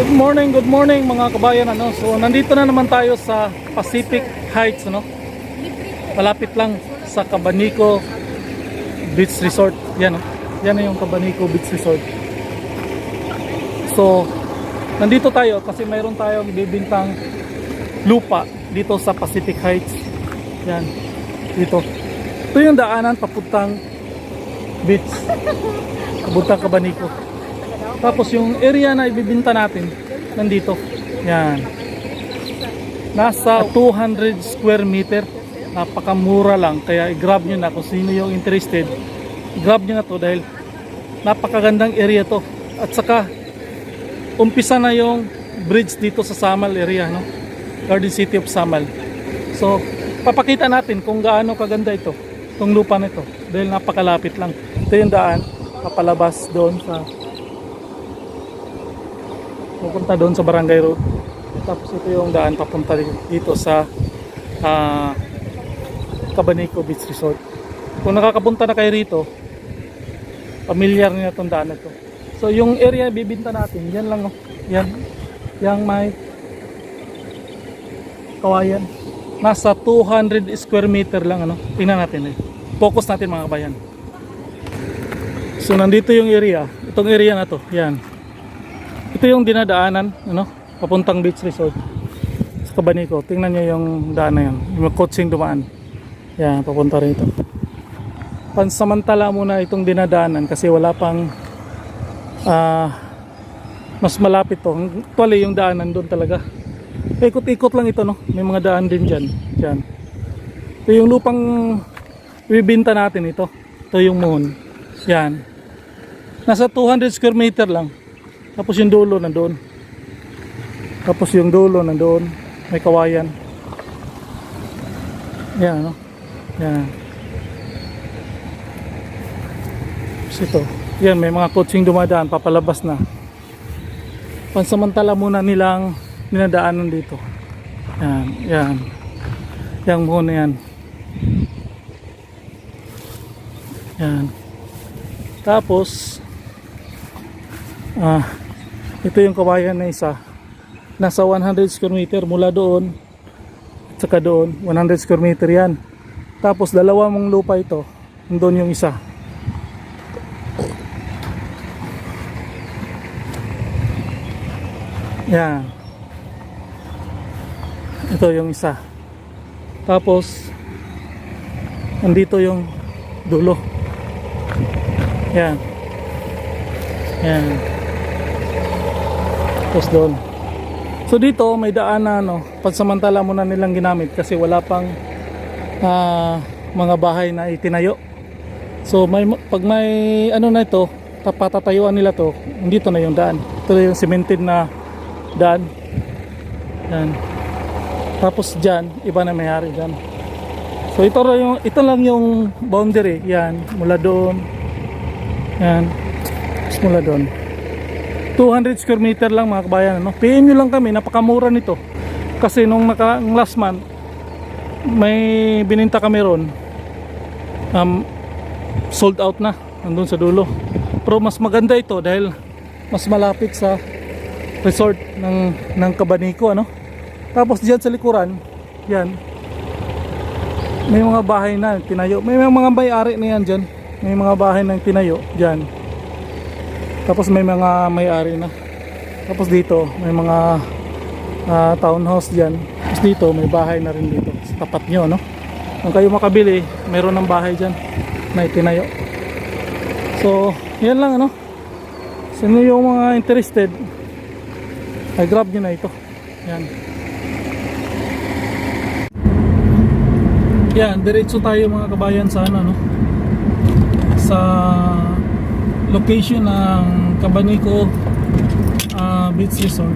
Good morning mga kabayan, ano. So nandito na naman tayo sa Pacific Heights, ano. Malapit lang sa Cabanico Beach Resort. Yan, oh. Yan na yung Cabanico Beach Resort. So nandito tayo kasi mayroon tayong bibintang lupa dito sa Pacific Heights. Yan, dito. Ito yung daanan papuntang beach, papuntang Cabanico. Tapos yung area na ibibinta natin nandito. Yan. Nasa 200 square meter. Napakamura lang. Kaya i-grab nyo na kung sino yung interested. I-grab nyo na to dahil napakagandang area to. At saka umpisa na yung bridge dito sa Samal area, no? Garden City of Samal. So papakita natin kung gaano kaganda ito, itong lupa na ito, dahil napakalapit lang. Ito yung daan papalabas doon sa pupunta doon sa Barangay Road. Tapos ito yung daan papunta dito sa Cabanico Beach Resort. Kung nakakapunta na kayo rito, familiar niyo itong daan na ito. So yung area bibinta natin, yan lang, oh. Yan, yang may kawayan. Nasa 200 square meter lang, ano. Tingnan natin, eh. Focus natin mga kabayan. So nandito yung area, itong area na to, yan. Ito yung dinadaanan, ano, papuntang beach resort sa Cabanico. Tingnan nyo yung daan na yan, yung coaching dumaan. Yan, papunta rito. Pansamantala muna itong dinadaanan kasi wala pang mas malapit to. Actually yung daanan doon talaga. Ikot-ikot lang ito, no. May mga daan din dyan. Yan. Ito yung lupang ibibinta natin ito. Ito yung moon. Yan. Nasa 200 square meter lang. Tapos yung dulo nandoon. Tapos yung dulo nandoon. May kawayan. Yan, no? Yan. Tapos ito. Yan, may mga coaching dumadaan. Papalabas na. Pansamantala muna nilang dinadaanan dito. Yan. Yan. Yang muna yan. Yan. Tapos ito yung kawayan na isa, nasa 100 square meter mula doon at saka doon 100 square meter yan. Tapos dalawa mong lupa ito, doon yung isa. Yan, ito yung isa. Tapos nandito yung dulo. Yan. Yan. Tapos doon. So dito may daan na, no, pansamantala muna nilang ginamit kasi wala pang mga bahay na itinayo. So pag may ano na ito, patatayuan nila to, dito na yung daan. Ito yung cemented na daan. Yan. Tapos dyan, iba na may-ari dyan. So ito lang yung boundary. Yan, mula doon. Yan. Tapos mula doon. 200 square meter lang mga kabayan, no? PM nyo lang kami, napakamura nito. Kasi nung last month may bininta kami ron, sold out na, nandun sa dulo. Pero mas maganda ito dahil mas malapit sa resort ng Cabanico, ano? Tapos diyan sa likuran, yan, may mga bahay na tinayo. May mga may-ari na yan dyan. May mga bahay na tinayo dyan. Tapos may mga may-ari na. Tapos dito may mga townhouse dyan. Tapos dito may bahay na rin dito sa tapat nyo, no? Kung kayo makabili, mayroon ng bahay dyan na itinayo. So yan lang, ano. Sino yung mga interested, ay grab nyo na ito. Yan. Yan, diretso tayo mga kabayan sa ano, no, sa location ng Cabanico Beach Resort.